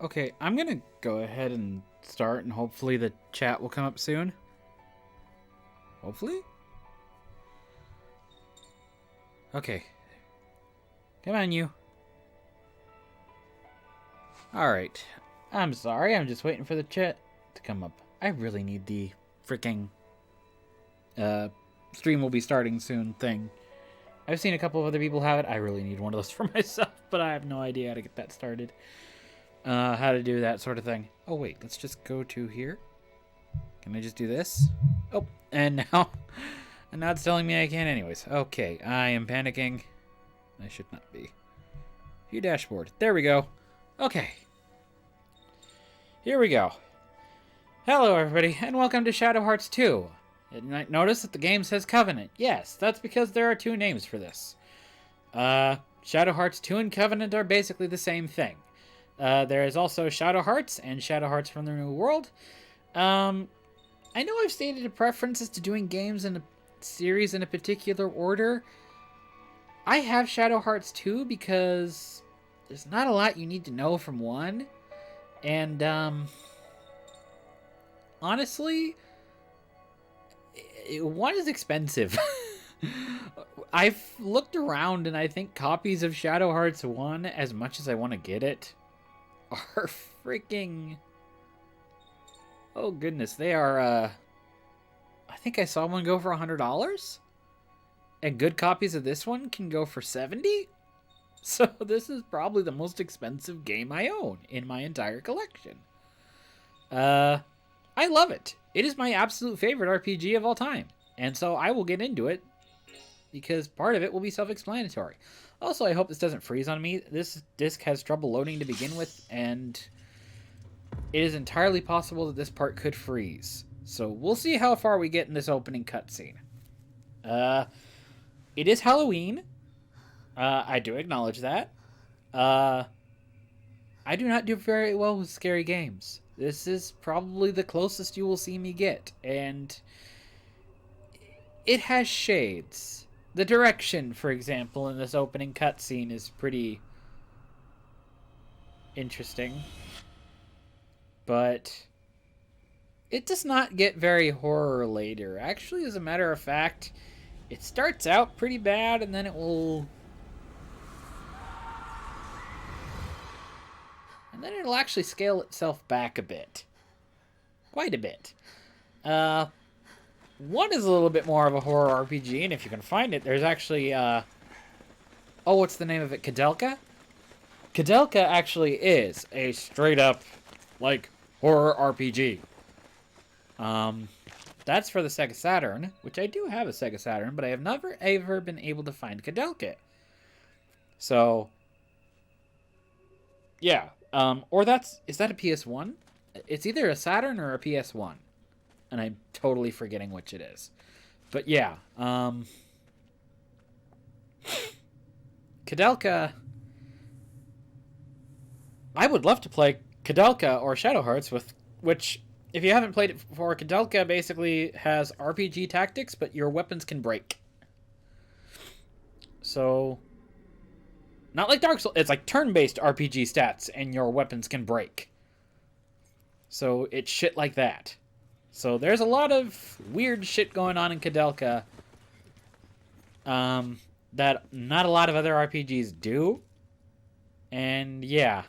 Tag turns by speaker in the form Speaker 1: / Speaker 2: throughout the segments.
Speaker 1: Okay, I'm gonna go ahead and start, and hopefully the chat will come up soon. Hopefully? Okay. Come on, you. Alright. I'm sorry, I'm just waiting for the chat to come up. I really need the freaking stream will be starting soon thing. I've seen a couple of other people have it. I really need one of those for myself, but I have no idea how to get that started. How to do that sort of thing. Oh, wait, let's just go to here. Can I just do this? Oh, and now... And now it's telling me I can't anyways. Okay, I am panicking. I should not be. View dashboard. There we go. Okay. Here we go. Hello, everybody, and welcome to Shadow Hearts 2. You might notice that the game says Covenant. Yes, that's because there are two names for this. Shadow Hearts 2 and Covenant are basically the same thing. There is also Shadow Hearts and Shadow Hearts from the New World. I know I've stated a preference as to doing games in a series in a particular order. I have Shadow Hearts 2 because there's not a lot you need to know from one. And, honestly, one is expensive. I've looked around and I think copies of Shadow Hearts 1, as much as I want to get it, are freaking... Oh goodness, they are, I think I saw one go for $100. And good copies of this one can go for $70. So this is probably the most expensive game I own in my entire collection. I love it. It is my absolute favorite RPG of all time. And so I will get into it because part of it will be self-explanatory. Also, I hope this doesn't freeze on me. This disc has trouble loading to begin with, and it is entirely possible that this part could freeze. So we'll see how far we get in this opening cutscene. It is Halloween. I do acknowledge that. I do not do very well with scary games. This is probably the closest you will see me get, and it has shades. The direction, for example, in this opening cutscene is pretty interesting. But it does not get very horror later. Actually, as a matter of fact, it starts out pretty bad, and then it will... And then it'll actually scale itself back a bit. Quite a bit. One is a little bit more of a horror RPG, and if you can find it, there's actually, oh, what's the name of it? Kadelka? Kadelka actually is a straight-up, like, horror RPG. That's for the Sega Saturn, which I do have a Sega Saturn, but I have never, ever been able to find Kadelka. So, yeah. Or is that a PS1? It's either a Saturn or a PS1. And I'm totally forgetting which it is. But yeah, Kadelka... I would love to play Kadelka or Shadow Hearts, which, if you haven't played it before, Kadelka basically has RPG tactics, but your weapons can break. So, not like Dark Souls, it's like turn-based RPG stats, and your weapons can break. So, it's shit like that. So there's a lot of weird shit going on in Kadelka that not a lot of other RPGs do. And yeah.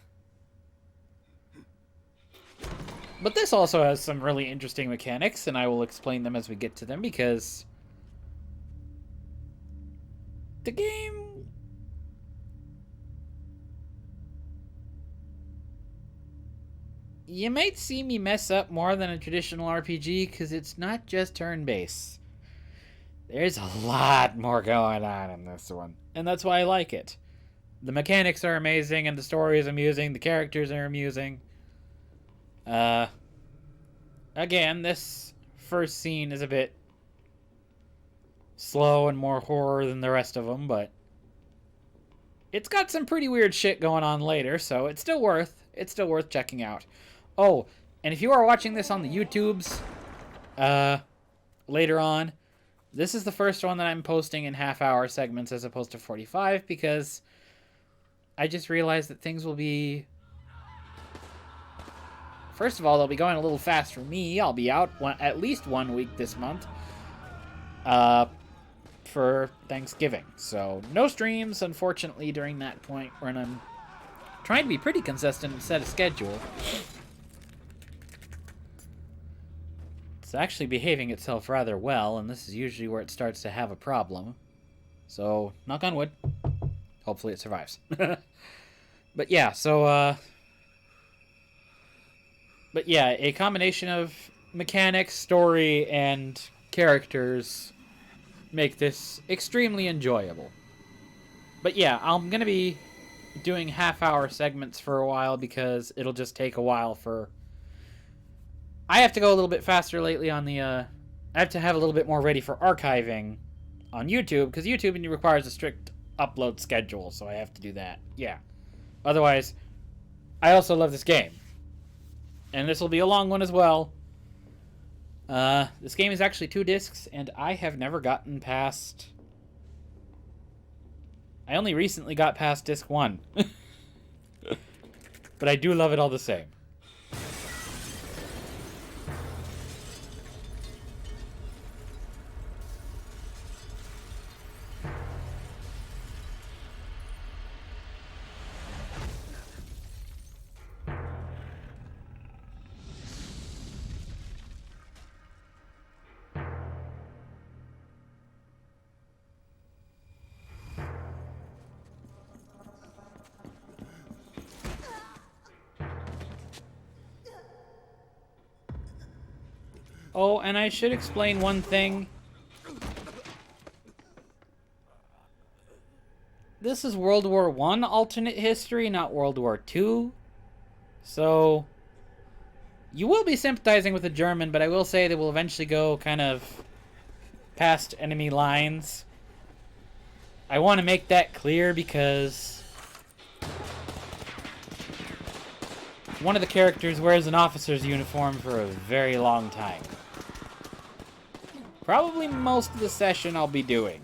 Speaker 1: But this also has some really interesting mechanics, and I will explain them as we get to them, because the game... You might see me mess up more than a traditional RPG, because it's not just turn-based. There's a lot more going on in this one, and that's why I like it. The mechanics are amazing, and the story is amusing, the characters are amusing. Again, this first scene is a bit slow and more horror than the rest of them, but it's got some pretty weird shit going on later, so it's still worth checking out. Oh, and if you are watching this on the YouTubes, later on, this is the first one that I'm posting in half-hour segments as opposed to 45, because I just realized that things will be First of all, they'll be going a little fast for me. I'll be out at least 1 week this month for Thanksgiving. So no streams, unfortunately, during that point when I'm trying to be pretty consistent and set a schedule. It's actually behaving itself rather well, and this is usually where it starts to have a problem. So, knock on wood. Hopefully it survives. But yeah, so, but yeah, a combination of mechanics, story, and characters make this extremely enjoyable. But yeah, I'm going to be doing half-hour segments for a while because it'll just take a while for... I have to go a little bit faster lately on the... I have to have a little bit more ready for archiving on YouTube, because YouTube requires a strict upload schedule, so I have to do that. Yeah. Otherwise, I also love this game. And this will be a long one as well. This game is actually 2 discs, and I have never gotten past... I only recently got past disc 1. But I do love it all the same. Oh, and I should explain one thing. This is World War I alternate history, not World War II. So, you will be sympathizing with the German, but I will say they will eventually go kind of past enemy lines. I want to make that clear because one of the characters wears an officer's uniform for a very long time. Probably most of the session I'll be doing.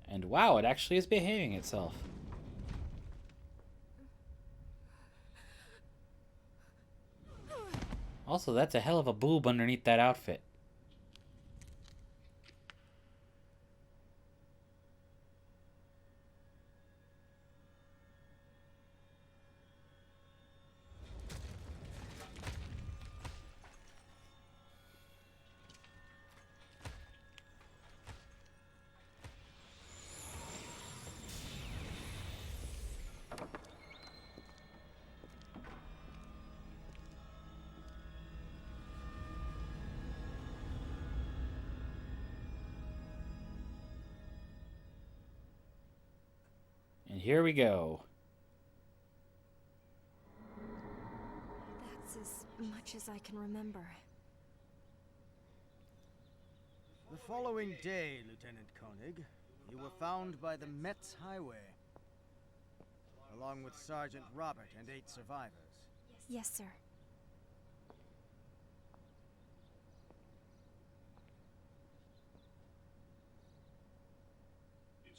Speaker 1: And wow, it actually is behaving itself. Also, that's a hell of a boob underneath that outfit. And here we go.
Speaker 2: That's as much as I can remember.
Speaker 3: The following day, Lieutenant Koenig, you were found by the Metz Highway, along with Sergeant Robert and 8 survivors.
Speaker 2: Yes, sir.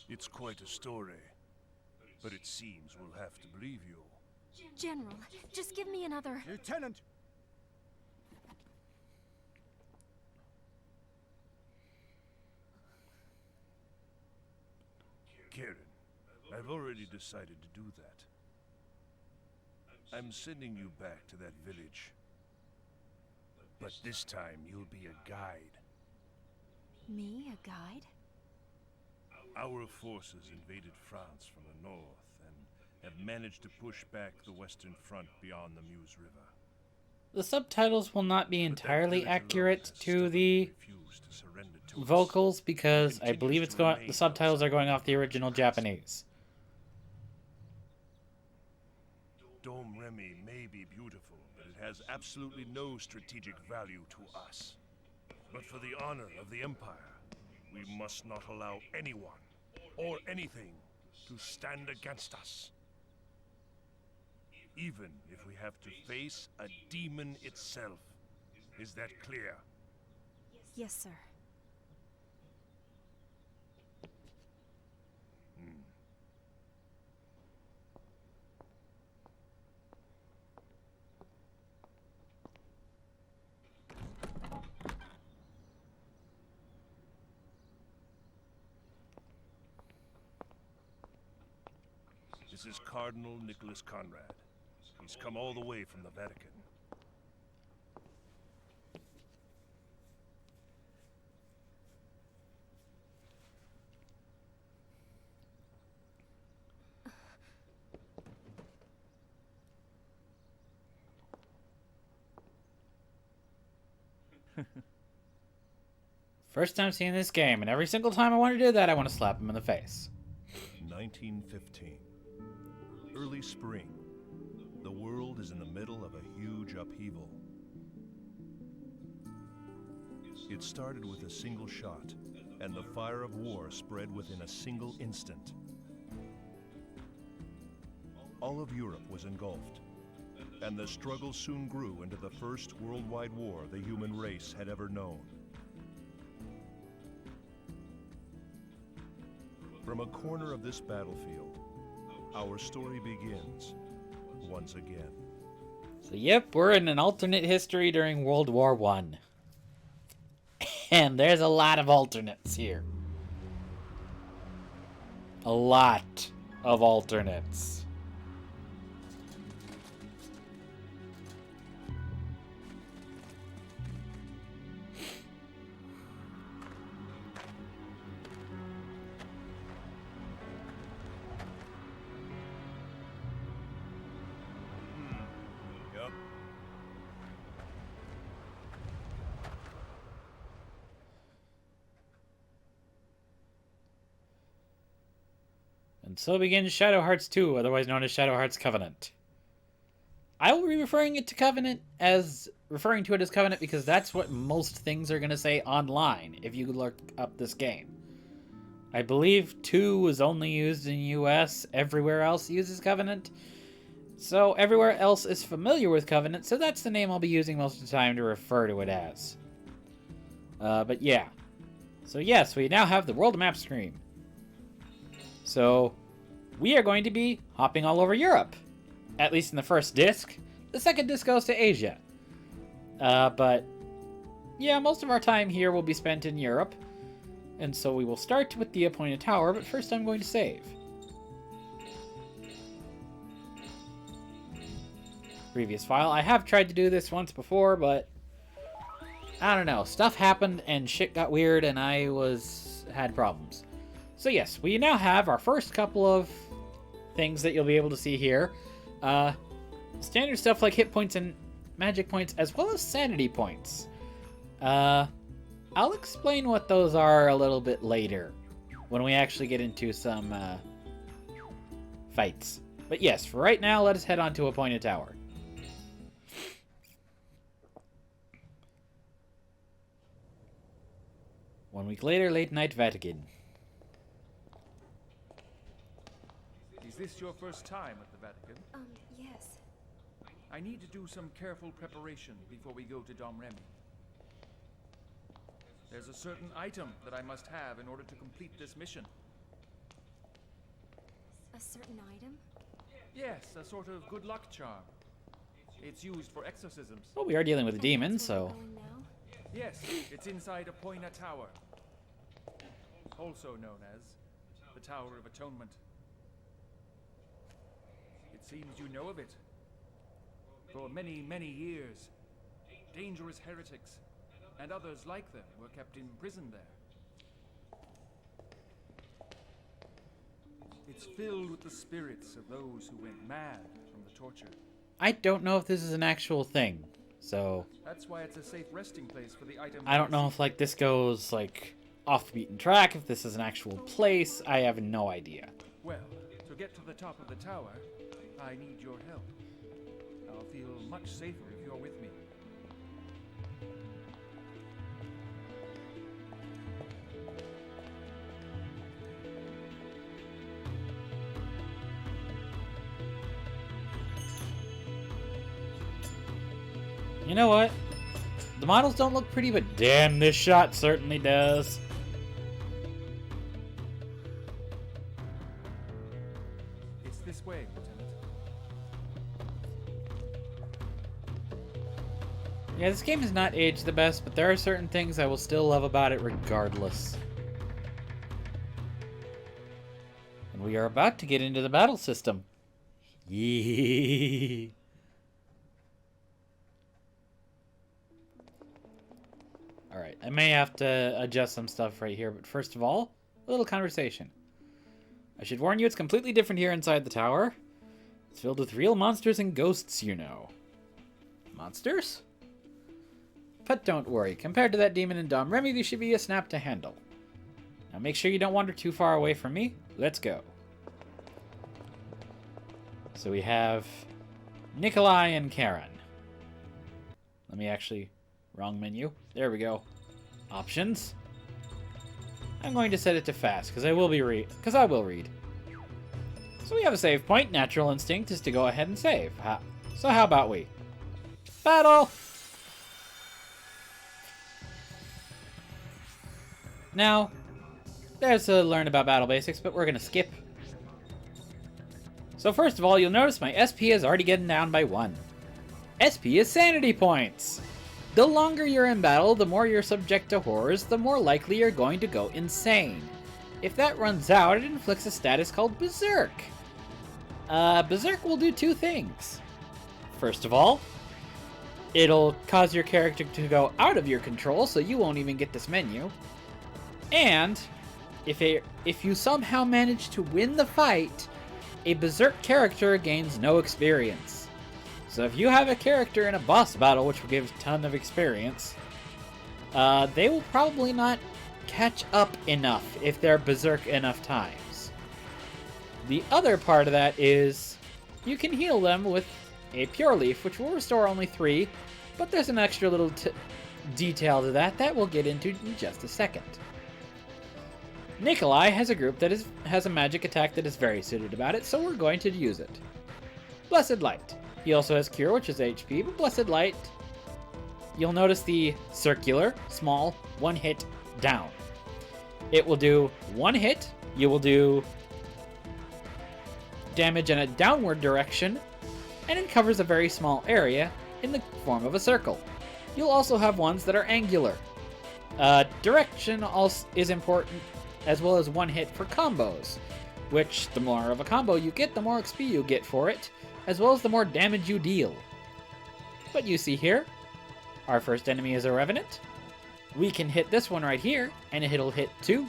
Speaker 4: It's quite a story, but it seems we'll have to believe you.
Speaker 2: General, just give me another...
Speaker 3: Lieutenant!
Speaker 4: Karen, I've already decided to do that. I'm sending you back to that village. But this time, you'll be a guide.
Speaker 2: Me, a guide?
Speaker 4: Our forces invaded France from the north, and have managed to push back the Western Front beyond the Meuse River.
Speaker 1: The subtitles will not be
Speaker 4: But that
Speaker 1: entirely
Speaker 4: village alone
Speaker 1: accurate
Speaker 4: has
Speaker 1: to
Speaker 4: stubbornly
Speaker 1: the
Speaker 4: refused to surrender to us.
Speaker 1: vocals because I
Speaker 4: Continues
Speaker 1: believe
Speaker 4: to remain
Speaker 1: the subtitles are
Speaker 4: outside
Speaker 1: going off the
Speaker 4: our
Speaker 1: original
Speaker 4: grasp.
Speaker 1: Japanese.
Speaker 4: Dom Remy may be beautiful, but it has absolutely no strategic value to us. But for the honor of the Empire, we must not allow anyone or anything to stand against us. Even if we have to face a demon itself. Is that clear?
Speaker 2: Yes, sir.
Speaker 4: This is Cardinal Nicholas Conrad. He's come all the way from the Vatican.
Speaker 1: First time seeing this game, and every single time I want to do that, I want to slap him in the face.
Speaker 4: 1915. Early spring. The world is in the middle of a huge upheaval. It started with a single shot, and the fire of war spread within a single instant. All of Europe was engulfed, and the struggle soon grew into the first worldwide war the human race had ever known. From a corner of this battlefield, our story begins once again.
Speaker 1: So yep, we're in an alternate history during World War I. And there's a lot of alternates here. A lot of alternates.
Speaker 4: Yep.
Speaker 1: And so begins Shadow Hearts 2, otherwise known as Shadow Hearts Covenant. I will be referring to it as Covenant because that's what most things are going to say online if you look up this game. I believe 2 was only used in the US, everywhere else uses Covenant. So everywhere else is familiar with Covenant, so that's the name I'll be using most of the time to refer to it as. But yeah. So yes, we now have the world map screen. So we are going to be hopping all over Europe. At least in the first disc. The second disc goes to Asia. But yeah, most of our time here will be spent in Europe. And so we will start with the appointed tower, but first I'm going to save. Previous file. I have tried to do this once before, but I don't know. Stuff happened and shit got weird and I had problems. So yes, we now have our first couple of things that you'll be able to see here. Standard stuff like hit points and magic points, as well as sanity points. I'll explain what those are a little bit later, when we actually get into some fights. But yes, for right now, let us head on to Appointed Tower. One week later, late night Vatican.
Speaker 5: Is this your first time at the Vatican?
Speaker 2: Yes.
Speaker 5: I need to do some careful preparation before we go to Dom Remy. There's a certain item that I must have in order to complete this mission.
Speaker 2: A certain item?
Speaker 5: Yes, a sort of good luck charm. It's used for exorcisms.
Speaker 1: Well, we are dealing with a
Speaker 2: And
Speaker 1: demon,
Speaker 2: that's where
Speaker 1: so...
Speaker 2: we're going now?
Speaker 5: Yes, it's inside Appoina Tower, also known as the Tower of Atonement. It seems you know of it. For many, many years, dangerous heretics and others like them were kept in prison there. It's filled with the spirits of those who went mad from the torture.
Speaker 1: I don't know if this is an actual thing, so
Speaker 5: That's why it's a safe resting place for the item.
Speaker 1: I don't know if like this goes like off the beaten track, if this is an actual place. I have no idea.
Speaker 5: Well, to get to the top of the tower, I need your help. I'll feel much safer if you're with me.
Speaker 1: You know what? The models don't look pretty, but damn, this shot certainly does.
Speaker 5: It's this way, Lieutenant.
Speaker 1: Yeah, this game has not aged the best, but there are certain things I will still love about it regardless. And we are about to get into the battle system. Yee. Alright, I may have to adjust some stuff right here, but first of all, a little conversation. I should warn you, it's completely different here inside the tower. It's filled with real monsters and ghosts, you know. Monsters? But don't worry, compared to that demon in Dom Remy, these should be a snap to handle. Now make sure you don't wander too far away from me. Let's go. So we have Nikolai and Karen. Let me actually... Wrong menu. There we go. Options. I'm going to set it to fast, because I will read. So we have a save point. Natural instinct is to go ahead and save. So how about we? Battle! Now, there's a learn about battle basics, but we're going to skip. So first of all, you'll notice my SP is already getting down by 1. SP is sanity points. The longer you're in battle, the more you're subject to horrors, the more likely you're going to go insane. If that runs out, it inflicts a status called Berserk. Berserk will do 2 things. First of all, it'll cause your character to go out of your control, so you won't even get this menu. And, if you somehow manage to win the fight, a Berserk character gains no experience. So if you have a character in a boss battle, which will give a ton of experience, they will probably not catch up enough if they're berserk enough times. The other part of that is you can heal them with a Pure Leaf, which will restore only 3, but there's an extra little detail to that we'll get into in just a second. Nikolai has a group that has a magic attack that is very suited about it, so we're going to use it. Blessed Light. He also has Cure, which is HP, but Blessed Light, you'll notice the circular, small, 1 hit down. It will do 1 hit, you will do damage in a downward direction, and it covers a very small area in the form of a circle. You'll also have ones that are angular. Direction also is important, as well as 1 hit for combos, which the more of a combo you get, the more XP you get for it, as well as the more damage you deal. But you see here, our first enemy is a Revenant. We can hit this one right here, and it'll hit 2.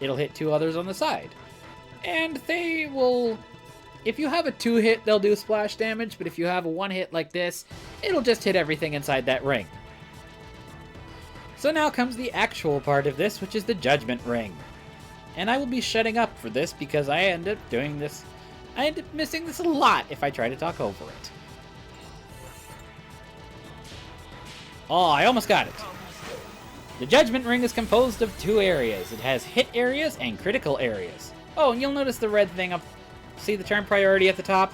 Speaker 1: It'll hit 2 others on the side. And they will... If you have a 2-hit, they'll do splash damage, but if you have a 1-hit like this, it'll just hit everything inside that ring. So now comes the actual part of this, which is the Judgment Ring. And I will be shutting up for this because I end up doing this... I end up missing this a lot if I try to talk over it. Oh, I almost got it. The Judgment Ring is composed of 2 areas. It has hit areas and critical areas. Oh, and you'll notice the red thing up. See the turn priority at the top?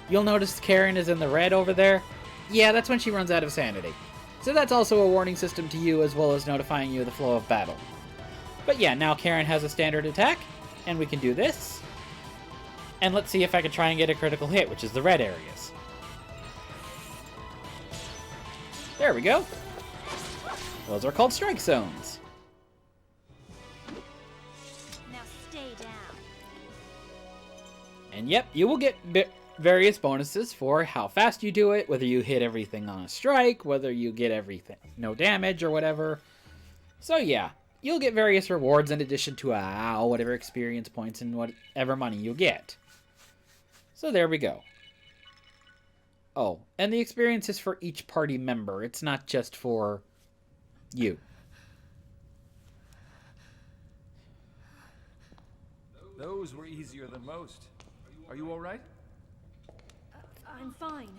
Speaker 1: You'll notice Karen is in the red over there. Yeah, that's when she runs out of sanity. So that's also a warning system to you, as well as notifying you of the flow of battle. But yeah, now Karen has a standard attack, and we can do this. And let's see if I can try and get a critical hit, which is the red areas. There we go. Those are called strike zones.
Speaker 2: Now stay down.
Speaker 1: And yep, you will get various bonuses for how fast you do it, whether you hit everything on a strike, whether you get everything, no damage or whatever. So yeah, you'll get various rewards in addition to whatever experience points and whatever money you get. So there we go. Oh, and the experience is for each party member. It's not just for you.
Speaker 5: Those were easier than most. Are you all right?
Speaker 2: I'm fine.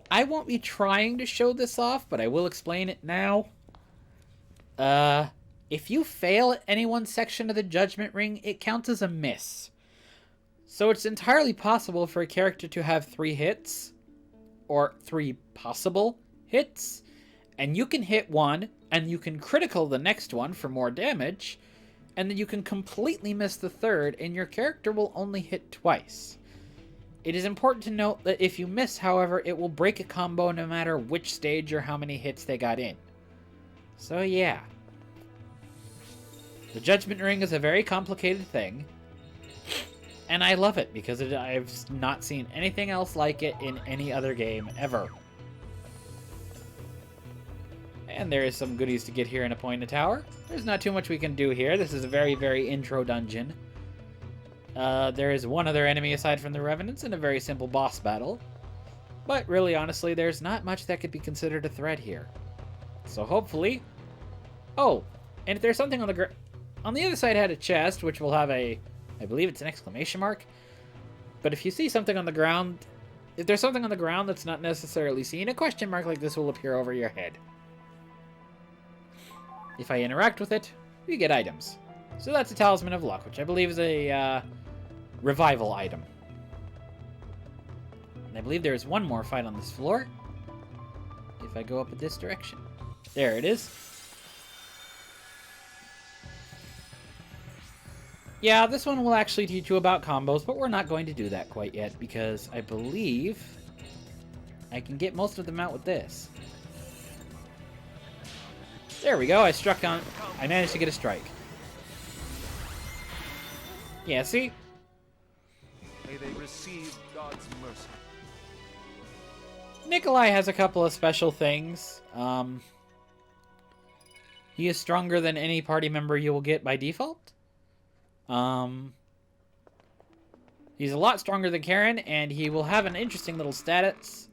Speaker 1: I won't be trying to show this off, but I will explain it now. If you fail at any one section of the Judgment Ring, it counts as a miss. So it's entirely possible for a character to have 3 hits, or 3 possible hits, and you can hit one, and you can critical the next one for more damage, and then you can completely miss the third, and your character will only hit twice. It is important to note that if you miss, however, it will break a combo no matter which stage or how many hits they got in. So yeah. The Judgment Ring is a very complicated thing, and I love it because I've not seen anything else like it in any other game ever. And there is some goodies to get here in Appointed Tower. There's not too much we can do here. This is a very, very intro dungeon. There is one other enemy aside from the Revenants and a very simple boss battle. But really, honestly, there's not much that could be considered a threat here. So hopefully... Oh, and if there's something on the ground... On the other side had a chest, which will have a... I believe it's an exclamation mark. But if you see something on the ground... If there's something on the ground that's not necessarily seen, a question mark like this will appear over your head. If I interact with it, you get items. So that's a Talisman of Luck, which I believe is a revival item. And I believe there is one more fight on this floor. If I go up in this direction. There it is. Yeah, this one will actually teach you about combos, but we're not going to do that quite yet because I believe I can get most of them out with this. There we go, I managed to get a strike. Yeah, see?
Speaker 5: May they receive God's mercy.
Speaker 1: Nikolai has a couple of special things. He is stronger than any party member you will get by default. He's a lot stronger than Karen, and he will have an interesting little status.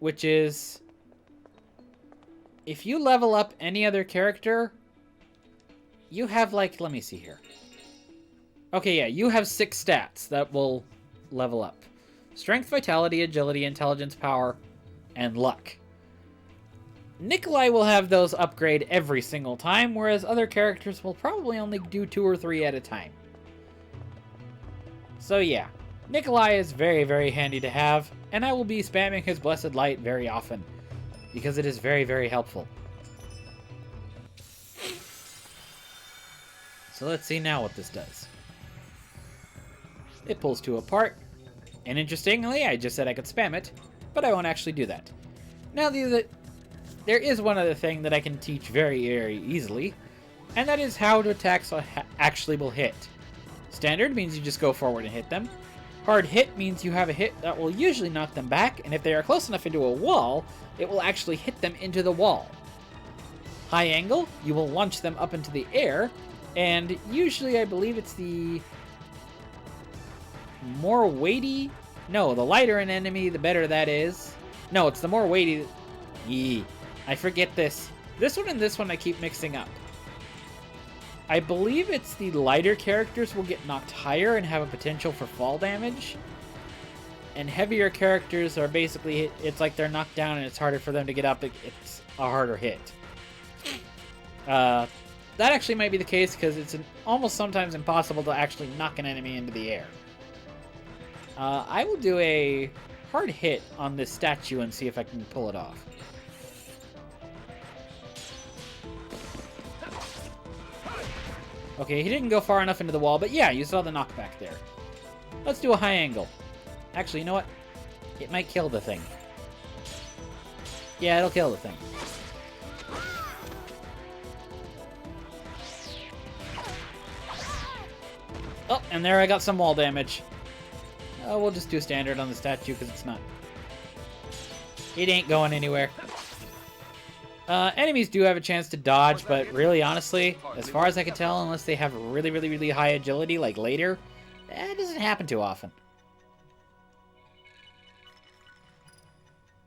Speaker 1: Which is... If you level up any other character, you have, like, let me see here. Okay, yeah, you have 6 stats that will level up. Strength, Vitality, Agility, Intelligence, Power, and Luck. Nikolai will have those upgrade every single time, whereas other characters will probably only do 2 or 3 at a time. So yeah, Nikolai is very, very handy to have, and I will be spamming his Blessed Light very often, because it is very, very helpful. So let's see now what this does. It pulls 2 apart, and interestingly, I just said I could spam it, but I won't actually do that. Now there is one other thing that I can teach very, very easily, and that is how to attack so actually will hit. Standard means you just go forward and hit them. Hard hit means you have a hit that will usually knock them back, and if they are close enough into a wall, it will actually hit them into the wall. High angle, you will launch them up into the air, and usually I believe it's the more weighty... No, the lighter an enemy, the better that is. No, it's the more weighty... Yee. I forget this. This one and this one I keep mixing up. I believe it's the lighter characters will get knocked higher and have a potential for fall damage. And heavier characters are basically, it's like they're knocked down and it's harder for them to get up. It's a harder hit. That actually might be the case because it's almost sometimes impossible to actually knock an enemy into the air. I will do a hard hit on this statue and see if I can pull it off. Okay, he didn't go far enough into the wall, but yeah, you saw the knockback there. Let's do a high angle. Actually, you know what? It might kill the thing. Yeah, it'll kill the thing. Oh, and there I got some wall damage. We'll just do standard on the statue because it's not... It ain't going anywhere. Enemies do have a chance to dodge, but really, honestly, as far as I can tell, unless they have really, really, really high agility, like later, that doesn't happen too often.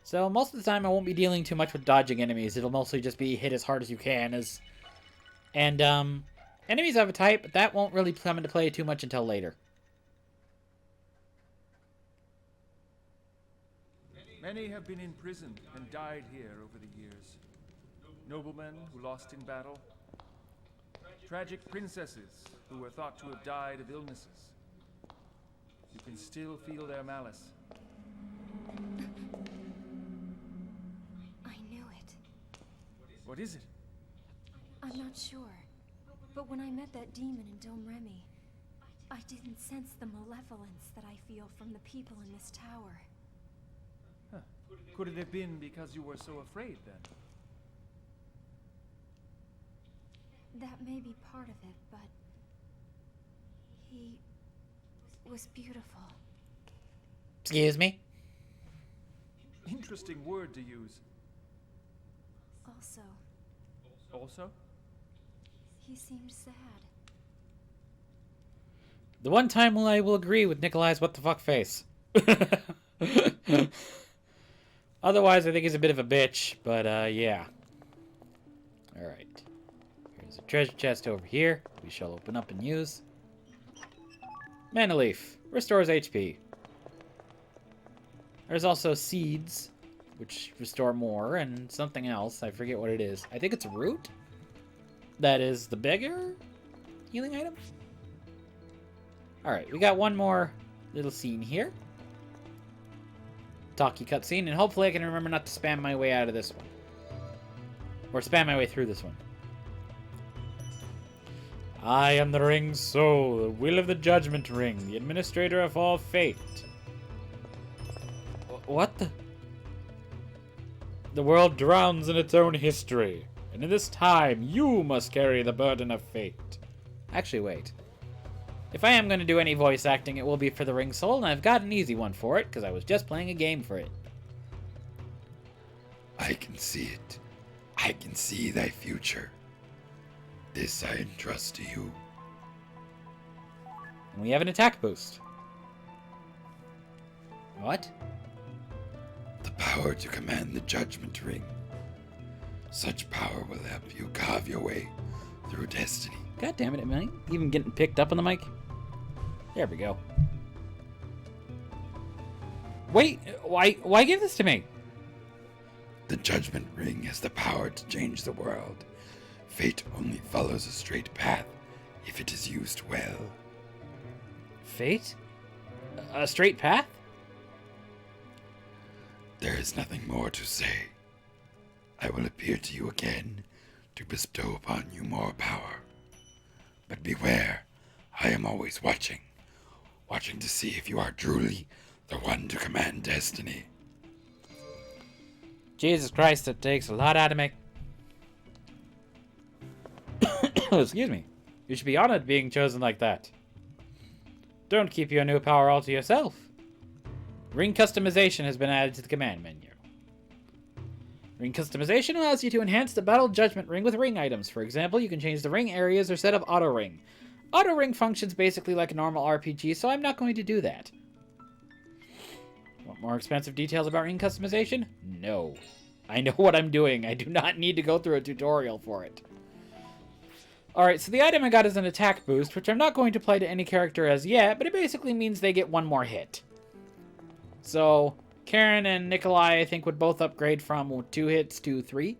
Speaker 1: So most of the time, I won't be dealing too much with dodging enemies. It'll mostly just be hit as hard as you can. And enemies have a type, but that won't really come into play too much until later.
Speaker 5: Many have been imprisoned and died here over the years. Noblemen who lost in battle. Tragic princesses who were thought to have died of illnesses. You can still feel their malice.
Speaker 2: I knew it.
Speaker 5: What is it?
Speaker 2: I'm not sure. But when I met that demon in Dom Remy, I didn't sense the malevolence that I feel from the people in this tower.
Speaker 5: Huh. Could it have been because you were so afraid then?
Speaker 2: That may be part of it, but he was beautiful.
Speaker 1: Excuse me?
Speaker 5: Interesting word to use.
Speaker 2: Also,
Speaker 5: Also?
Speaker 2: he seemed sad.
Speaker 1: The one time I will agree with Nikolai's what the fuck face. Otherwise, I think he's a bit of a bitch, but yeah. Alright. Here's a treasure chest over here. We shall open up and use. Mana leaf. Restores HP. There's also seeds, which restore more, and something else. I forget what it is. I think it's a root. That is the bigger healing item. Alright, we got one more little scene here. Talkie cutscene, and hopefully I can remember not to spam my way out of this one. Or spam my way through this one. I am the Ring's soul, the will of the Judgment Ring, the administrator of all fate. What the? The world drowns in its own history, and in this time, you must carry the burden of fate. Actually, wait. If I am going to do any voice acting, it will be for the Ring Soul, and I've got an easy one for it, because I was just playing a game for it.
Speaker 6: I can see it. I can see thy future. This I entrust to you.
Speaker 1: And we have an attack boost. What?
Speaker 6: The power to command the Judgment Ring. Such power will help you carve your way through destiny.
Speaker 1: God damn it, am I even getting picked up on the mic? There we go. Wait, why give this to me?
Speaker 6: The Judgment Ring has the power to change the world. Fate only follows a straight path if it is used well.
Speaker 1: Fate? A straight path?
Speaker 6: There is nothing more to say. I will appear to you again to bestow upon you more power. But beware, I am always watching to see if you are truly the one to command destiny.
Speaker 1: Jesus Christ, that takes a lot out of me. Excuse me. You should be honored being chosen like that. Don't keep your new power all to yourself. Ring customization has been added to the command menu. Ring customization allows you to enhance the Battle Judgment Ring with ring items. For example, you can change the ring areas or set up auto ring. Auto ring functions basically like a normal RPG, so I'm not going to do that. Want more expansive details about ring customization? No. I know what I'm doing. I do not need to go through a tutorial for it. Alright, so the item I got is an attack boost, which I'm not going to apply to any character as yet, but it basically means they get one more hit. So, Karen and Nikolai, I think, would both upgrade from 2 hits to 3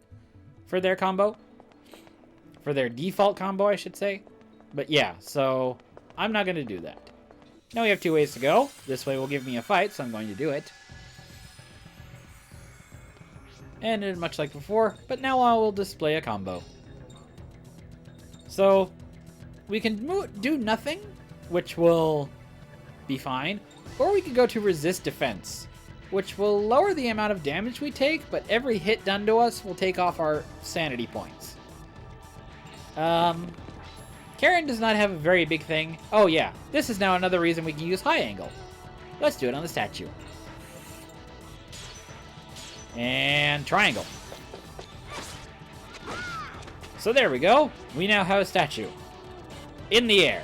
Speaker 1: for their combo. For their default combo, I should say. But yeah, so I'm not going to do that. Now we have 2 ways to go. This way will give me a fight, so I'm going to do it. And much like before, but now I will display a combo. So, we can do nothing, which will be fine. Or we could go to resist defense, which will lower the amount of damage we take, but every hit done to us will take off our sanity points. Karen does not have a very big thing. Oh yeah, this is now another reason we can use high angle. Let's do it on the statue. And triangle. So there we go. We now have a statue. In the air.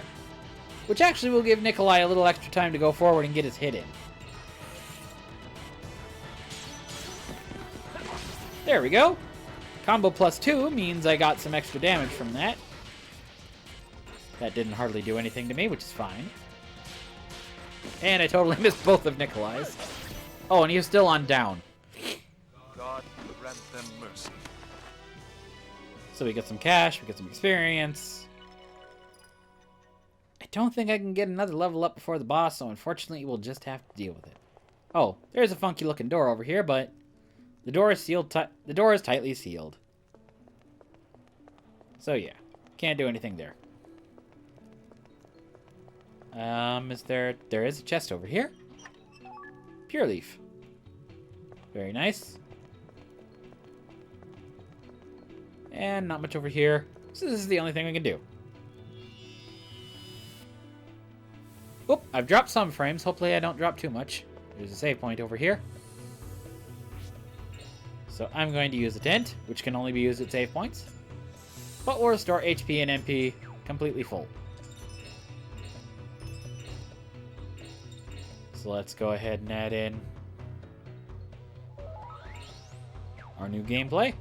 Speaker 1: Which actually will give Nikolai a little extra time to go forward and get his hit in. There we go. Combo +2 means I got some extra damage from that. That didn't hardly do anything to me, which is fine. And I totally missed both of Nikolai's. Oh, and he was still on down.
Speaker 4: God grant them mercy.
Speaker 1: So we get some cash, we get some experience. I don't think I can get another level up before the boss, so unfortunately we'll just have to deal with it. Oh, there's a funky looking door over here, but the door is sealed. The door is tightly sealed. So yeah, can't do anything there. There is a chest over here. Pure leaf. Very nice. And not much over here. So this is the only thing we can do. Oop, I've dropped some frames. Hopefully I don't drop too much. There's a save point over here. So I'm going to use the tent, which can only be used at save points. But will restore HP and MP completely full. So let's go ahead and add in our new gameplay.